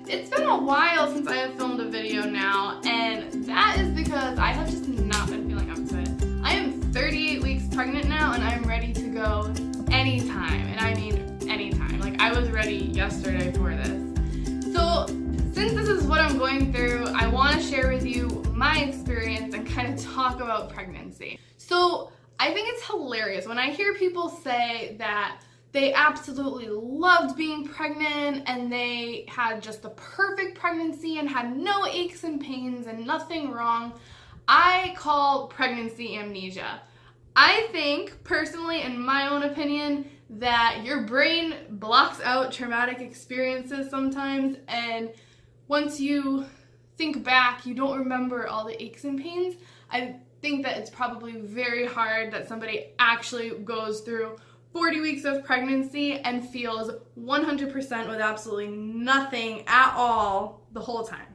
It's been a while since I have filmed a video now, and that is because I have just not been feeling up to it. I am 38 weeks pregnant now, and I'm ready to go anytime, and I mean anytime. Like, I was ready yesterday for this. So, since this is what I'm going through, I want to share with you my experience and kind of talk about pregnancy. So, I think it's hilarious when I hear people say that they absolutely loved being pregnant and they had just the perfect pregnancy and had no aches and pains and nothing wrong. I call pregnancy amnesia. I think, personally, in my own opinion, that your brain blocks out traumatic experiences sometimes, and once you think back, you don't remember all the aches and pains. I think that it's probably very hard that somebody actually goes through 40 weeks of pregnancy and feels 100% with absolutely nothing at all the whole time.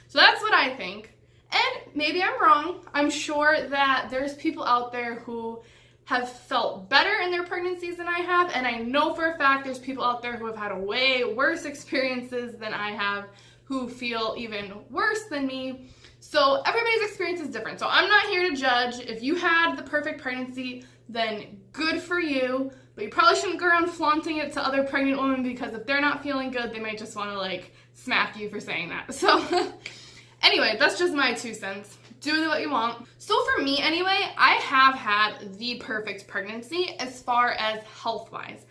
So that's what I think. And maybe I'm wrong. I'm sure that there's people out there who have felt better in their pregnancies than I have, and I know for a fact there's people out there who have had way worse experiences than I have, who feel even worse than me. So everybody's experience is different. So I'm not here to judge. If you had the perfect pregnancy, then good for you, but you probably shouldn't go around flaunting it to other pregnant women, because if they're not feeling good, they might just want to smack you for saying that. So anyway, that's just my 2 cents. Do with it what you want. So for me anyway, I have had the perfect pregnancy as far as health-wise.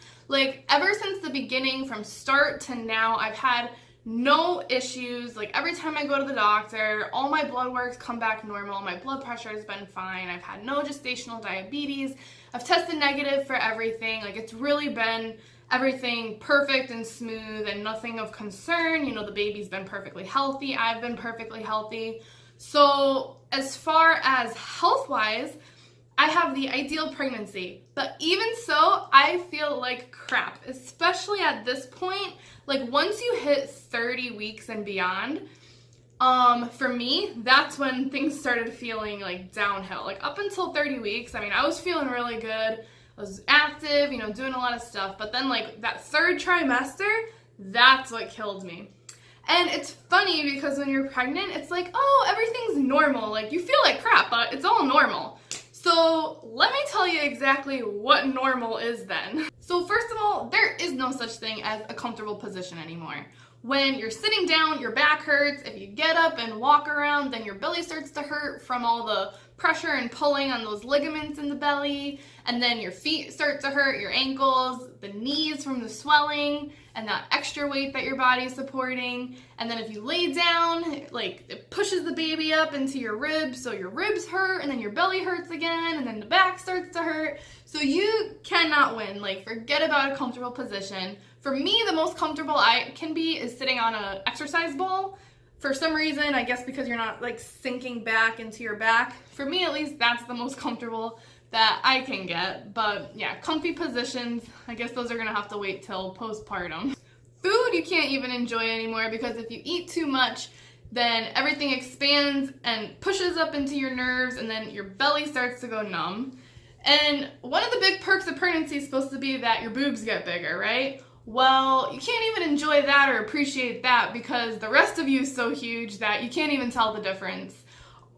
Ever since the beginning, from start to now, I've had no issues. Every time I go to the doctor, all my blood works come back normal. My blood pressure has been fine. I've had no gestational diabetes. I've tested negative for everything. It's really been everything perfect and smooth and nothing of concern. The baby's been perfectly healthy. I've been perfectly healthy. So as far as health-wise, I have the ideal pregnancy, but even so, I feel like crap, especially at this point. Once you hit 30 weeks and beyond, for me, that's when things started feeling downhill. Up until 30 weeks, I was feeling really good. I was active, doing a lot of stuff, but then that third trimester, that's what killed me. And it's funny because when you're pregnant, it's oh, everything's normal. You feel like crap, but it's all normal. So let me tell you exactly what normal is then. So first of all, there is no such thing as a comfortable position anymore. When you're sitting down, your back hurts. If you get up and walk around, then your belly starts to hurt from all the pressure and pulling on those ligaments in the belly. And then your feet start to hurt, your ankles, the knees from the swelling, and that extra weight that your body is supporting. And then if you lay down, it pushes the baby up into your ribs, so your ribs hurt, and then your belly hurts again, and then the back starts to hurt. So you cannot win. Forget about a comfortable position. For me, the most comfortable I can be is sitting on an exercise ball. For some reason, I guess because you're not sinking back into your back. For me, at least, that's the most comfortable that I can get. But yeah, comfy positions, I guess those are gonna have to wait till postpartum. Food you can't even enjoy anymore, because if you eat too much, then everything expands and pushes up into your nerves, and then your belly starts to go numb. And one of the big perks of pregnancy is supposed to be that your boobs get bigger, right? Well, you can't even enjoy that or appreciate that, because the rest of you is so huge that you can't even tell the difference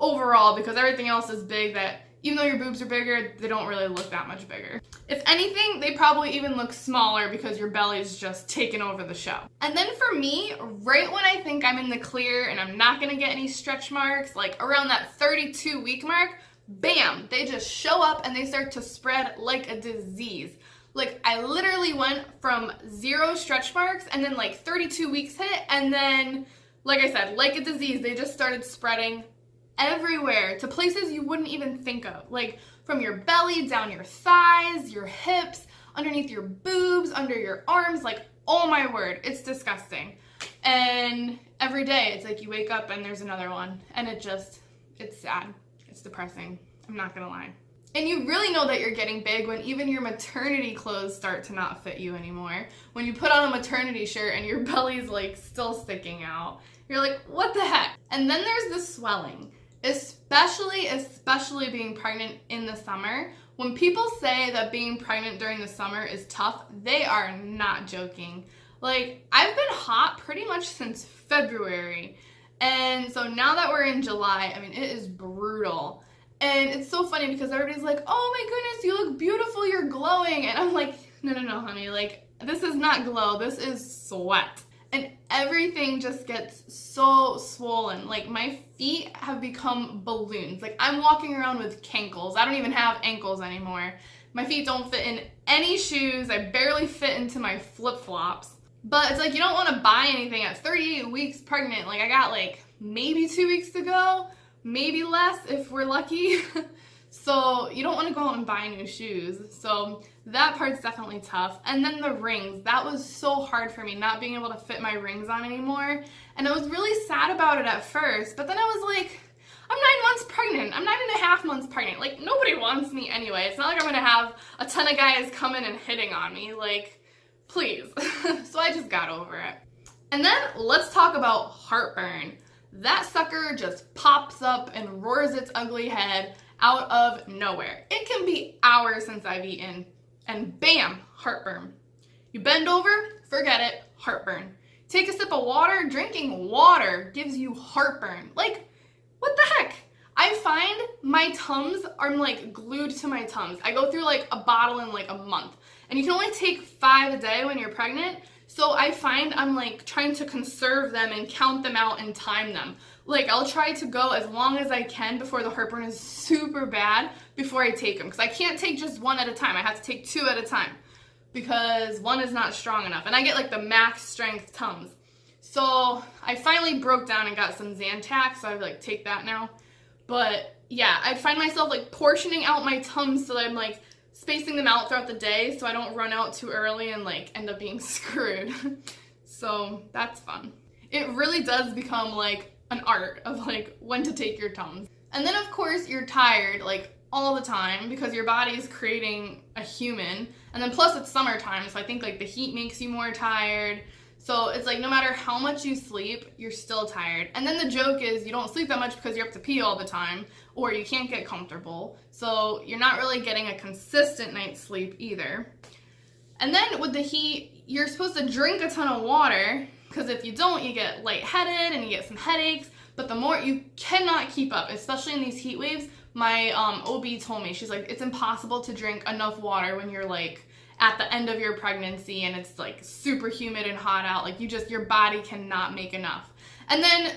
overall, because everything else is big that even though your boobs are bigger, they don't really look that much bigger. If anything, they probably even look smaller because your belly's just taken over the show. And then for me, right when I think I'm in the clear and I'm not gonna get any stretch marks, around that 32-week mark, bam, they just show up and they start to spread like a disease. I literally went from 0 stretch marks, and then 32 weeks hit, and then, like I said, like a disease, they just started spreading everywhere to places you wouldn't even think of. From your belly, down your thighs, your hips, underneath your boobs, under your arms, oh my word, it's disgusting. And every day, it's you wake up and there's another one, and it's sad. It's depressing. I'm not gonna lie. And you really know that you're getting big when even your maternity clothes start to not fit you anymore. When you put on a maternity shirt and your belly's still sticking out. You're like, what the heck? And then there's the swelling. Especially being pregnant in the summer. When people say that being pregnant during the summer is tough, they are not joking. Like, I've been hot pretty much since February. And so now that we're in July, I mean, it is brutal. And it's so funny because everybody's like, oh my goodness, you look beautiful, you're glowing. And I'm like, no, honey, like, this is not glow, this is sweat. And everything just gets so swollen. Like, my feet have become balloons. Like, I'm walking around with cankles. I don't even have ankles anymore. My feet don't fit in any shoes. I barely fit into my flip-flops. But it's like, you don't want to buy anything at 38 weeks pregnant. Like, I got like maybe 2 weeks to go, maybe less if we're lucky. So you don't want to go out and buy new shoes. So that part's definitely tough. And then the rings, that was so hard for me, not being able to fit my rings on anymore. And I was really sad about it at first, but then I was like, I'm 9 months pregnant. I'm 9.5 months pregnant. Like, nobody wants me anyway. It's not like I'm gonna have a ton of guys coming and hitting on me. Like, please. So I just got over it. And then let's talk about heartburn. That sucker just pops up and roars its ugly head out of nowhere. It can be hours since I've eaten, and bam, heartburn. You bend over, forget it, heartburn. Take a sip of water, drinking water gives you heartburn. Like, what the heck? I find my Tums are like glued to my Tums. I go through like a bottle in like a month, and you can only take 5 a day when you're pregnant. So I find I'm like trying to conserve them and count them out and time them. Like, I'll try to go as long as I can before the heartburn is super bad before I take them. Because I can't take just 1 at a time. I have to take 2 at a time because 1 is not strong enough. And I get like the max strength Tums. So I finally broke down and got some Zantac, so I like take that now. But yeah, I find myself like portioning out my Tums so that I'm like spacing them out throughout the day so I don't run out too early and like end up being screwed. So that's fun. It really does become like an art of like when to take your Tums. And then of course you're tired like all the time because your body is creating a human. And then plus it's summertime, so I think like the heat makes you more tired. So it's like no matter how much you sleep, you're still tired. And then the joke is you don't sleep that much because you have to pee all the time or you can't get comfortable. So you're not really getting a consistent night's sleep either. And then with the heat, you're supposed to drink a ton of water because if you don't, you get lightheaded and you get some headaches. But the more you cannot keep up, especially in these heat waves. My OB told me, she's like, it's impossible to drink enough water when you're like at the end of your pregnancy and it's like super humid and hot out. Like your body cannot make enough. And then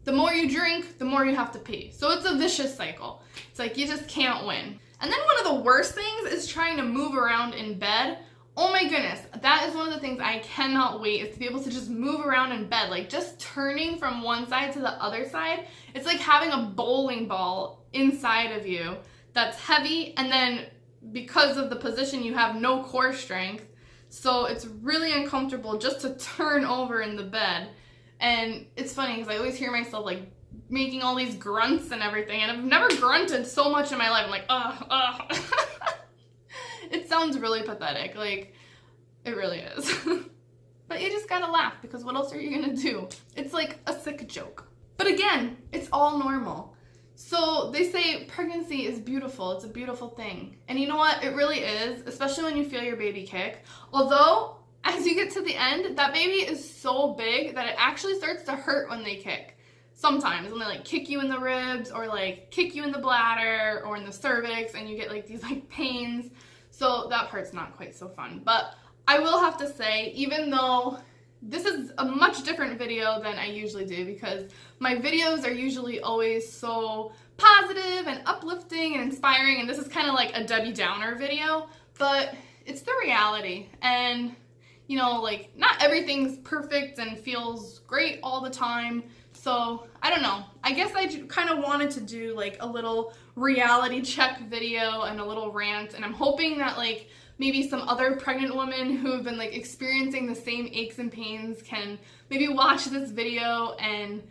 the more you drink, the more you have to pee. So it's a vicious cycle. It's like you just can't win. And then one of the worst things is trying to move around in bed. Oh my goodness, that is one of the things I cannot wait, is to be able to just move around in bed. Like just turning from one side to the other side. It's like having a bowling ball inside of you that's heavy, and then because of the position you have no core strength, so it's really uncomfortable just to turn over in the bed. And it's funny because I always hear myself like making all these grunts and everything, and I've never grunted so much in my life. I'm like, ugh. It sounds really pathetic, like it really is. But you just gotta laugh because what else are you gonna do? It's like a sick joke. But again, it's all normal. So they say pregnancy is beautiful. It's a beautiful thing. And you know what? It really is, especially when you feel your baby kick. Although, as you get to the end, that baby is so big that it actually starts to hurt when they kick. Sometimes when they like kick you in the ribs or like kick you in the bladder or in the cervix and you get like these like pains. So that part's not quite so fun. But I will have to say, even though this is a much different video than I usually do because my videos are usually always so positive and uplifting and inspiring, and this is kind of like a Debbie Downer video, but it's the reality. And you know, like not everything's perfect and feels great all the time. So I don't know. I guess I kind of wanted to do like a little reality check video and a little rant, and I'm hoping that like maybe some other pregnant women who have been like experiencing the same aches and pains can maybe watch this video and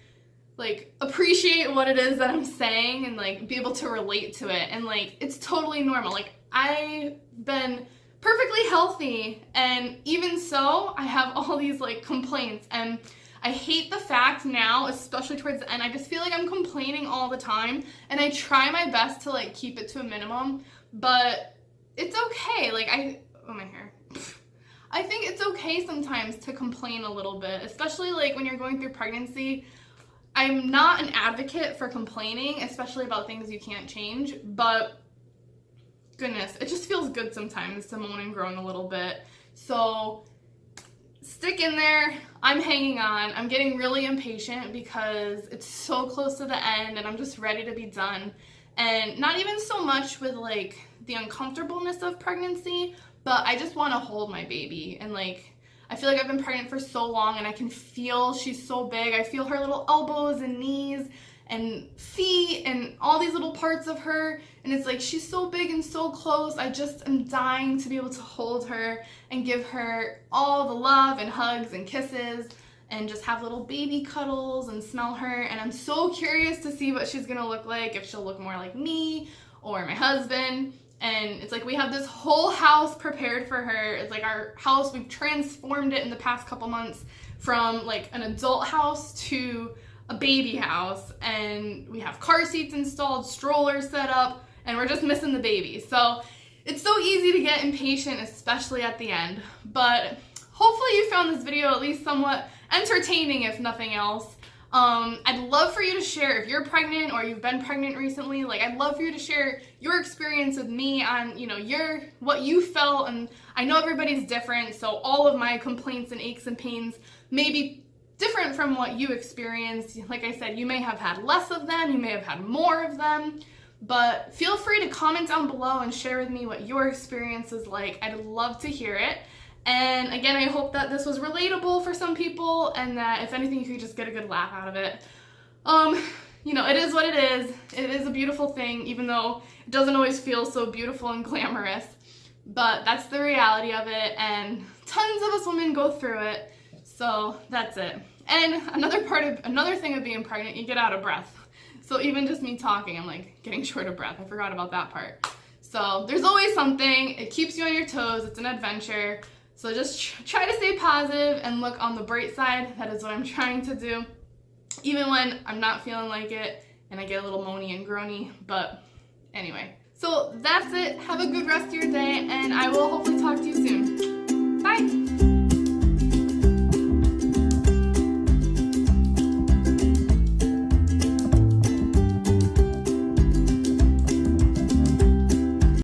like appreciate what it is that I'm saying and like be able to relate to it. And like it's totally normal. Like I've been perfectly healthy, and even so I have all these like complaints, and I hate the fact now, especially towards the end, I just feel like I'm complaining all the time, and I try my best to like keep it to a minimum, but it's okay. Like my hair. I think it's okay sometimes to complain a little bit, especially like when you're going through pregnancy. I'm not an advocate for complaining, especially about things you can't change, but goodness, it just feels good sometimes to moan and groan a little bit. So stick in there. I'm hanging on. I'm getting really impatient because it's so close to the end and I'm just ready to be done. And not even so much with like the uncomfortableness of pregnancy, but I just want to hold my baby. And like, I feel like I've been pregnant for so long and I can feel she's so big. I feel her little elbows and knees and feet and all these little parts of her. And it's like, she's so big and so close. I just am dying to be able to hold her and give her all the love and hugs and kisses and just have little baby cuddles and smell her. And I'm so curious to see what she's gonna look like, if she'll look more like me or my husband. And it's like we have this whole house prepared for her. It's like our house, we've transformed it in the past couple months from like an adult house to a baby house. And we have car seats installed, strollers set up, and we're just missing the baby. So it's so easy to get impatient, especially at the end. But hopefully you found this video at least somewhat entertaining, if nothing else. I'd love for you to share if you're pregnant or you've been pregnant recently. Like, I'd love for you to share your experience with me on, you know, what you felt. And I know everybody's different, so all of my complaints and aches and pains may be different from what you experienced. Like I said, you may have had less of them, you may have had more of them, but feel free to comment down below and share with me what your experience is like. I'd love to hear it. And again, I hope that this was relatable for some people and that if anything, you could just get a good laugh out of it. You know, it is what it is. It is a beautiful thing, even though it doesn't always feel so beautiful and glamorous. But that's the reality of it, and tons of us women go through it. So that's it. And another thing of being pregnant, you get out of breath. So even just me talking, I'm like getting short of breath. I forgot about that part. So there's always something. It keeps you on your toes. It's an adventure. So just try to stay positive and look on the bright side. That is what I'm trying to do, even when I'm not feeling like it and I get a little moany and groany. But anyway, so that's it. Have a good rest of your day, and I will hopefully talk to you soon.